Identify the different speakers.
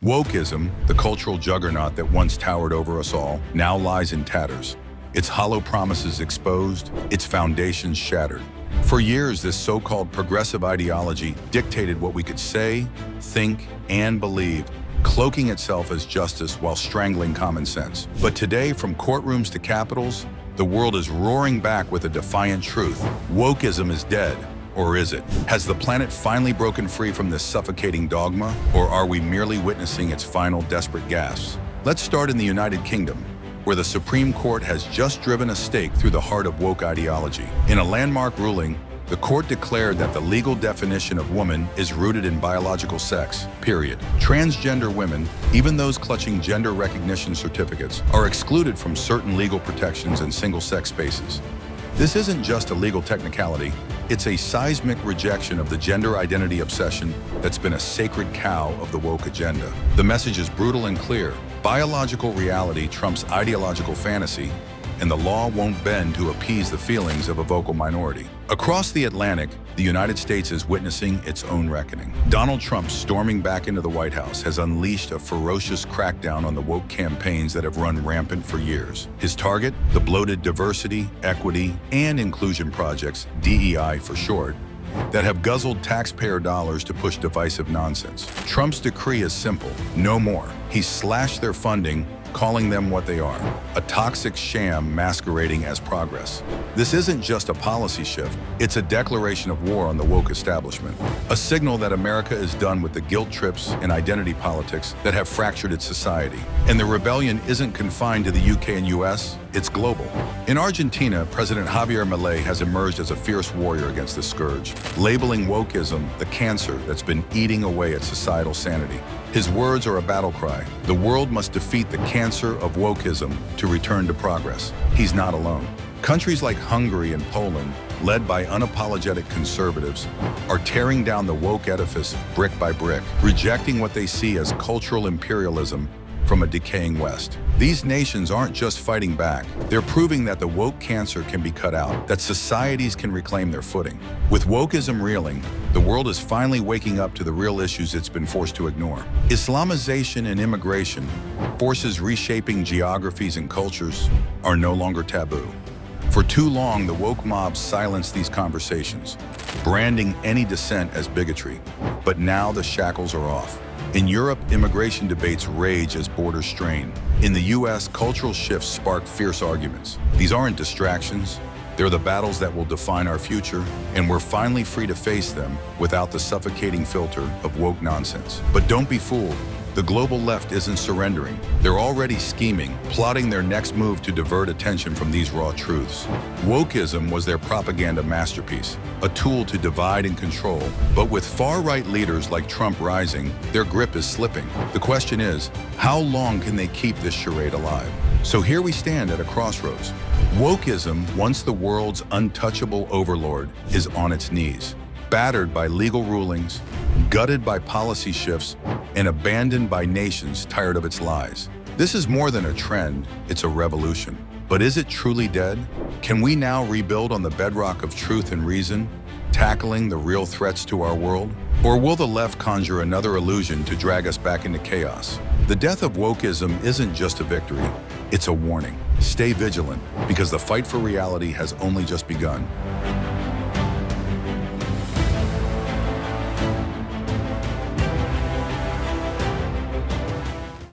Speaker 1: Wokeism, the cultural juggernaut that once towered over us all, now lies in tatters. Its hollow promises exposed, its foundations shattered. For years, this so-called progressive ideology dictated what we could say, think, and believe, cloaking itself as justice while strangling common sense. But today, from courtrooms to capitals, the world is roaring back with a defiant truth. Wokeism is dead. Or is it? Has the planet finally broken free from this suffocating dogma, or are we merely witnessing its final desperate gasps? Let's start in the United Kingdom, where the Supreme Court has just driven a stake through the heart of woke ideology. In a landmark ruling, the court declared that the legal definition of woman is rooted in biological sex, period. Transgender women, even those clutching gender recognition certificates, are excluded from certain legal protections in single-sex spaces. This isn't just a legal technicality, it's a seismic rejection of the gender identity obsession that's been a sacred cow of the woke agenda. The message is brutal and clear. Biological reality trumps ideological fantasy, and the law won't bend to appease the feelings of a vocal minority. Across the Atlantic, the United States is witnessing its own reckoning. Donald Trump storming back into the White House has unleashed a ferocious crackdown on the woke campaigns that have run rampant for years. His target, the bloated diversity, equity, and inclusion projects, DEI for short, that have guzzled taxpayer dollars to push divisive nonsense. Trump's decree is simple: no more. He's slashed their funding, calling them what they are, a toxic sham masquerading as progress. This isn't just a policy shift, it's a declaration of war on the woke establishment, a signal that America is done with the guilt trips and identity politics that have fractured its society. And the rebellion isn't confined to the UK and US, it's global. In Argentina, President Javier Milei has emerged as a fierce warrior against this scourge, labeling wokeism the cancer that's been eating away at societal sanity. His words are a battle cry. The world must defeat the cancer of wokeism to return to progress. He's not alone. Countries like Hungary and Poland, led by unapologetic conservatives, are tearing down the woke edifice brick by brick, rejecting what they see as cultural imperialism from a decaying West. These nations aren't just fighting back, they're proving that the woke cancer can be cut out, that societies can reclaim their footing. With wokeism reeling, the world is finally waking up to the real issues it's been forced to ignore. Islamization and immigration, forces reshaping geographies and cultures, are no longer taboo. For too long, the woke mob silenced these conversations, branding any dissent as bigotry. But now the shackles are off. In Europe, immigration debates rage as borders strain. In the US, cultural shifts spark fierce arguments. These aren't distractions. They're the battles that will define our future, and we're finally free to face them without the suffocating filter of woke nonsense. But don't be fooled. The global left isn't surrendering. They're already scheming, plotting their next move to divert attention from these raw truths. Wokeism was their propaganda masterpiece, a tool to divide and control. But with far-right leaders like Trump rising, their grip is slipping. The question is, how long can they keep this charade alive? So here we stand at a crossroads. Wokeism, once the world's untouchable overlord, is on its knees, battered by legal rulings, gutted by policy shifts, and abandoned by nations tired of its lies. This is more than a trend, it's a revolution. But is it truly dead? Can we now rebuild on the bedrock of truth and reason, tackling the real threats to our world? Or will the left conjure another illusion to drag us back into chaos? The death of wokeism isn't just a victory, it's a warning. Stay vigilant, because the fight for reality has only just begun.